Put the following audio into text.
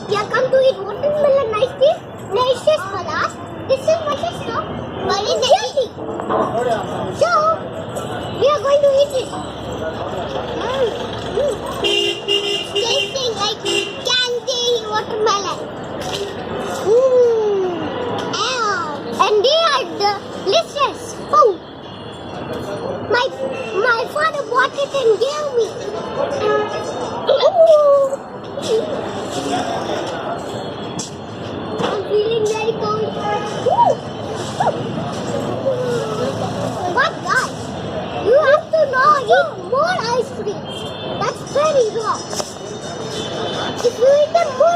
We are come to eat watermelon ice cream. Delicious for us. This is what is so very tasty. So we are going to eat it. Tasting like candy watermelon. And they are delicious. Oh, my father bought it and gave me. I'm feeling very cold. But guys, you have to now eat more ice creams. That's very wrong. If you eat them more